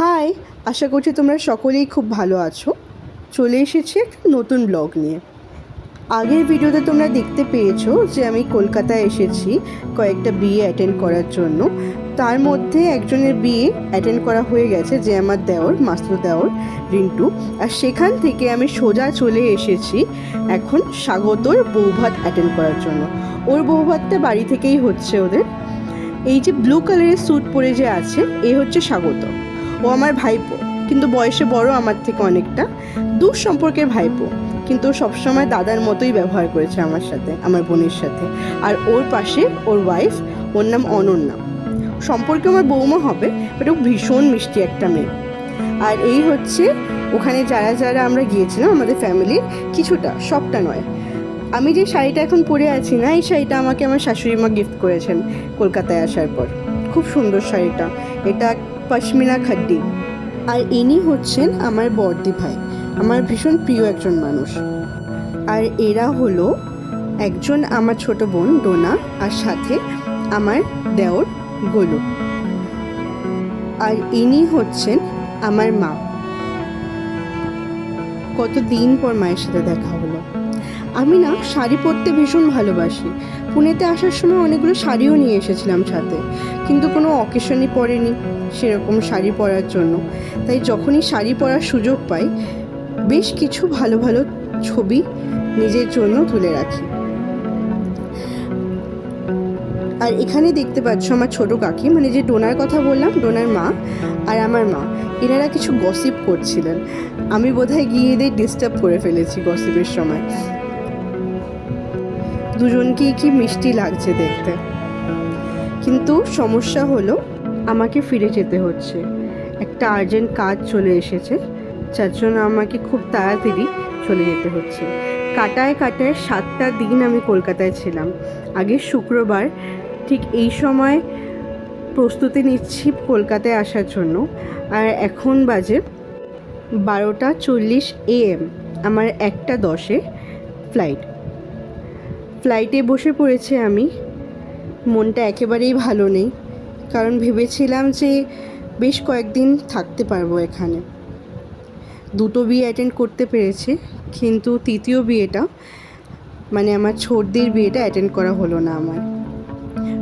High, আশা করছি তোমরা সকলেই খুব ভালো আছো। চলে এসেছি একটা নতুন ব্লগ নিয়ে। আগের ভিডিওতে তোমরা দেখতে পেয়েছো যে আমি কলকাতায় এসেছি কয়েকটা বিয়ে অ্যাটেন্ড করার জন্য। তার মধ্যে একজনের বিয়ে অ্যাটেন্ড করা হয়ে গেছে, যে আমার দেওর, মাস্তুতো দেওর রিন্টু। আর সেখান থেকে আমি সোজা চলে এসেছি এখন স্বাগতর বৌভাত অ্যাটেন্ড করার জন্য। ওর বৌভাতটা বাড়ি থেকেই হচ্ছে ওদের। এই যে ব্লু কালারের স্যুট পরে যে আছে, এ হচ্ছে স্বাগত। ও আমার ভাইপো, কিন্তু বয়সে বড় আমার থেকে অনেকটা। দূর সম্পর্কের ভাইপো, কিন্তু সবসময় দাদার মতোই ব্যবহার করেছে আমার সাথে, আমার বোনের সাথে। আর ওর পাশে ওর ওয়াইফ, ওর নাম অনন্যা। সম্পর্কে আমার বৌমা হবে, বাট ও ভীষণ মিষ্টি একটা মেয়ে। আর এই হচ্ছে ওখানে যারা যারা আমরা গিয়েছিলাম, আমাদের ফ্যামিলির কিছুটা, সবটা নয়। আমি যে শাড়িটা এখন পরে আছি না, এই শাড়িটা আমাকে আমার শাশুড়ি মা গিফট করেছেন কলকাতায় আসার পর। খুব সুন্দর শাড়িটা, এটা পশমিনা খাড্ডি। আর ইনি হচ্ছেন আমার বড়দি ভাই, আমার ভীষণ প্রিয় একজন মানুষ। আর এরা হলো একজন আমার ছোট বোন ডোনা, আর সাথে আমার দেওর গোলু। আর ইনি হচ্ছেন আমার মা। কতদিন পর মায়ের সাথে দেখা হলো। আমি না শাড়ি পরতে ভীষণ ভালোবাসি। পুনেতে আসার সময় অনেকগুলো শাড়িও নিয়ে এসেছিলাম সাথে, কিন্তু কোনো অকেশনই পরেনি সেরকম শাড়ি পরার জন্য। তাই যখনই শাড়ি পরার সুযোগ পাই, বেশ কিছু ভালো ভালো ছবি নিজের জন্য তুলে রাখি। আর এখানে দেখতে পাচ্ছ আমার ছোট কাকি, মানে যে ডোনার কথা বললাম, ডোনার মা আর আমার মা, এনারা কিছু গসিপ করছিলেন। আমি বোধহয় গিয়ে এদের ডিস্টার্ব করে ফেলেছি গসিপের সময়। দুজনকেই কি মিষ্টি লাগছে দেখতে। কিন্তু সমস্যা হলো আমাকে ফিরে যেতে হচ্ছে, একটা আর্জেন্ট কাজ চলে এসেছে, যার জন্য আমাকে খুব তাড়াতাড়ি চলে যেতে হচ্ছে। কাটায় কাটায় 7টা দিন আমি কলকাতায় ছিলাম। আগে শুক্রবার ঠিক এই সময় প্রস্তুতি নিচ্ছি কলকাতায় আসার জন্য। আর এখন বাজে 12:40 AM। আমার 1:10-এ ফ্লাইটে বসে পড়েছে আমি। মনটা একেবারেই ভালো নেই, কারণ ভেবেছিলাম যে বেশ কয়েকদিন থাকতে পারবো এখানে। 2টো বিয়ে অ্যাটেন্ড করতে পেরেছি, কিন্তু তৃতীয় বিয়েটা, মানে আমার ছোটদের বিয়েটা অ্যাটেন্ড করা হলো না। আমার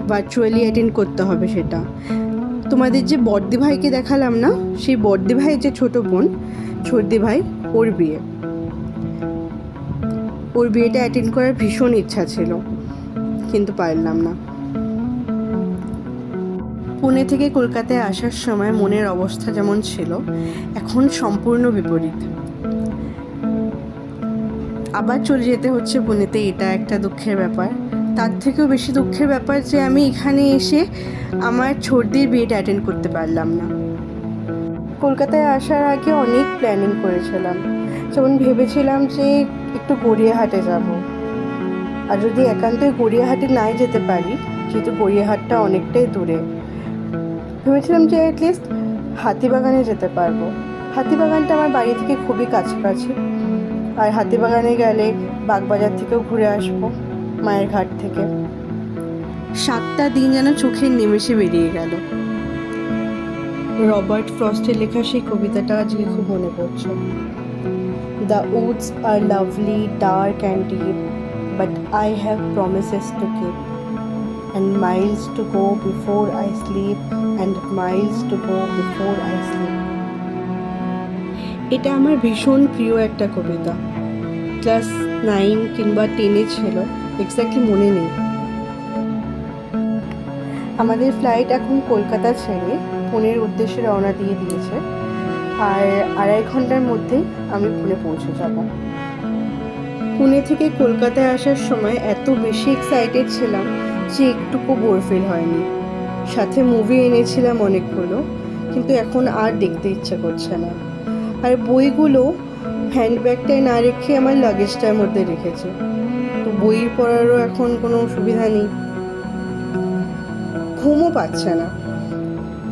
ভার্চুয়ালি অ্যাটেন্ড করতে হবে সেটা। তোমাদের যে বড়দি ভাইকে দেখালাম না, সেই বড়দি ভাইয়ের যে ছোটো বোন, ছোটদি ভাই, ওর বিয়েটা অ্যাটেন্ড করার ভীষণ ইচ্ছা ছিল, কিন্তু পারলাম না। পুনে থেকে কলকাতায় আসার সময় মনের অবস্থা যেমন ছিল, এখন সম্পূর্ণ বিপরীত। আবার চলে যেতে হচ্ছে পুনেতে, এটা একটা দুঃখের ব্যাপার। তার থেকেও বেশি দুঃখের ব্যাপার যে আমি এখানে এসে আমার ছোটদের বিয়েটা অ্যাটেন্ড করতে পারলাম না। কলকাতায় আসার আগে অনেক প্ল্যানিং করেছিলাম, যেমন ভেবেছিলাম যে একটু গড়িয়াহাটে যাব। আর যদি একান্তই গড়িয়াহাটে নাই যেতে পারি, যেহেতু গড়িয়াহাটটা অনেকটাই দূরে, ভেবেছিলাম যে অ্যাটলিস্ট হাতিবাগানে যেতে পারবো। হাতিবাগানটা আমার বাড়ি থেকে খুবই কাছাকাছি। আর হাতিবাগানে গেলে বাগবাজার থেকেও ঘুরে আসবো, মায়ের ঘাট থেকে। 7টা দিন যেন চোখের নিমেষে বেরিয়ে গেল। রবার্ট ফ্রস্টের লেখা সেই কবিতাটা আজকে খুব মনে পড়ছে। The woods are lovely, dark and deep, but I have promises to keep, and miles to go before I sleep, and miles to go before I sleep. এটা আমার ভীষণ প্রিয় একটা কবিতা। ক্লাস 9 কিংবা 10-এ ছিল, এক্স্যাক্টলি মনে নেই। আমাদের ফ্লাইট এখন কলকাতা ছেড়ে পুনের উদ্দেশ্যে রওনা দিয়ে দিয়েছে। আর 2.5 ঘন্টার মধ্যেই আমি পুনে পৌঁছে যাব। পুনে থেকে কলকাতায় আসার সময় এত বেশি এক্সাইটেড ছিলাম যে একটুকু বোর ফিল হয়নি। সাথে মুভি এনেছিলাম অনেকগুলো, কিন্তু এখন আর দেখতে ইচ্ছা করছে না। আর বইগুলো হ্যান্ডব্যাগটায় না রেখে আমার লাগেজটার মধ্যে রেখেছে, তো বই পড়ারও এখন কোনো সুবিধা নেই। ঘুমও পাচ্ছে না,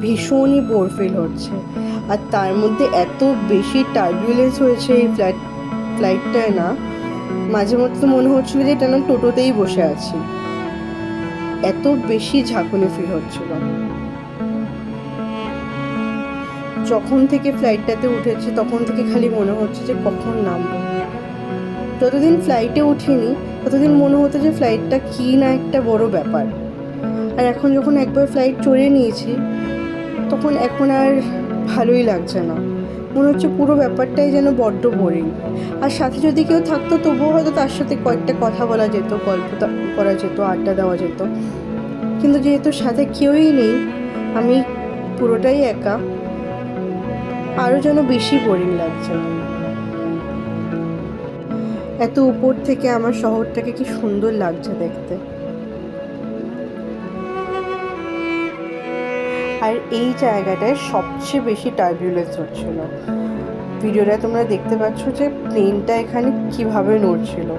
ভীষণই বোর ফিল হচ্ছে। আর তার মধ্যে এত বেশি টার্বুলেন্স হয়েছে এই ফ্লাইটটায় না, মাঝে মধ্যে মনে হচ্ছিল যে এটা না টোটোতেই বসে আছি, এত বেশি ঝাঁকুনি ফিল হচ্ছিল। যখন থেকে ফ্লাইটটাতে উঠেছি তখন থেকে খালি মনে হচ্ছে যে কখন নামবো। যতদিন ফ্লাইটে উঠিনি ততদিন মনে হতো যে ফ্লাইটটা কী না একটা বড় ব্যাপার, আর এখন যখন একবার ফ্লাইট চড়ে নিয়েছি তখন এখন আর ভালোই লাগছে না। মনে হচ্ছে পুরো ব্যাপারটাই যেন বড্ড বোরিং। আর সাথে যদি কেউ থাকতো তবুও হয়তো তার সাথে কয়েকটা কথা বলা যেত, গল্প করা যেত, আড্ডা দেওয়া যেত, কিন্তু যেহেতু সাথে কেউই নেই, আমি পুরোটাই একা, আরও যেন বেশি বোরিং লাগছে। এত উপর থেকে আমার শহরটাকে কি সুন্দর লাগছে দেখতে। আর এই জায়গাটায় সবচেয়ে বেশি টার্বুলেন্স হচ্ছিল। ভিডিওটা তোমরা দেখতে পাচ্ছ যে প্লেনটা এখানে কিভাবে নড়ছিল।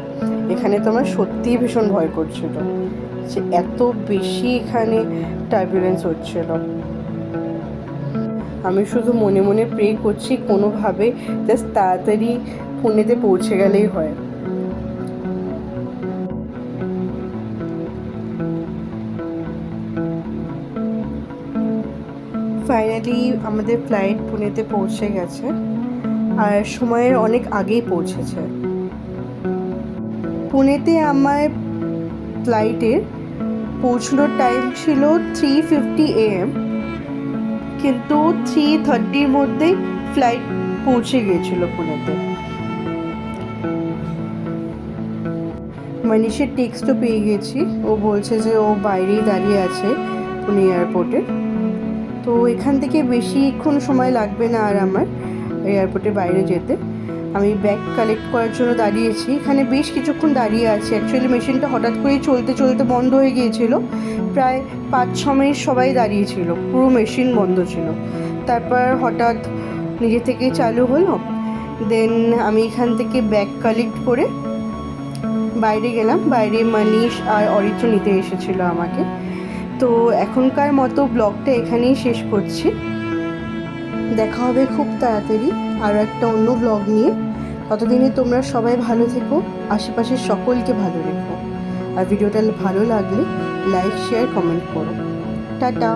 এখানে তোমার সত্যিই ভীষণ ভয় করছিল যে এত বেশি এখানে টার্বুলেন্স হচ্ছিল। আমি শুধু মনে মনে প্রে করছি কোনোভাবে জাস্ট তাড়াতাড়ি পুনেতে পৌঁছে গেলেই হয়। ফাইনালি আমাদের ফ্লাইট পুনেতে পৌঁছে গেছে, আর সময়ের অনেক আগেই পৌঁছেছে। পুনেতে আমার ফ্লাইটের পৌঁছানোর টাইম ছিল 3:50 AM, কিন্তু 3:30 মধ্যেই ফ্লাইট পৌঁছে গিয়েছিল পুনেতে। মনীষের টেক্সটও পেয়ে গেছি, ও বলছে যে ও বাইরেই দাঁড়িয়ে আছে পুনে এয়ারপোর্টে। তো এখান থেকে বেশিক্ষণ সময় লাগবে না আর আমার এয়ারপোর্টের বাইরে যেতে। আমি ব্যাগ কালেক্ট করার জন্য দাঁড়িয়েছি, এখানে বেশ কিছুক্ষণ দাঁড়িয়ে আছি। অ্যাকচুয়ালি মেশিনটা হঠাৎ করেই চলতে চলতে বন্ধ হয়ে গিয়েছিল, প্রায় 5-6 মিনিট সবাই দাঁড়িয়েছিল, পুরো মেশিন বন্ধ ছিল। তারপর হঠাৎ নিজে থেকেই চালু হলো। দেন আমি এখান থেকে ব্যাগ কালেক্ট করে বাইরে গেলাম। বাইরে মনীষ আর অরিত্র নিতে এসেছিলো আমাকে। তো এখনকার মতো ব্লগটা এখানেই শেষ করছি। দেখা হবে খুব তাড়াতাড়ি আরও একটা অন্য ব্লগ নিয়ে। ততদিনে তোমরা সবাই ভালো থেকো, আশেপাশের সকলকে ভালো রেখো। আর ভিডিওটা ভালো লাগলে লাইক, শেয়ার, কমেন্ট করো। টাটা।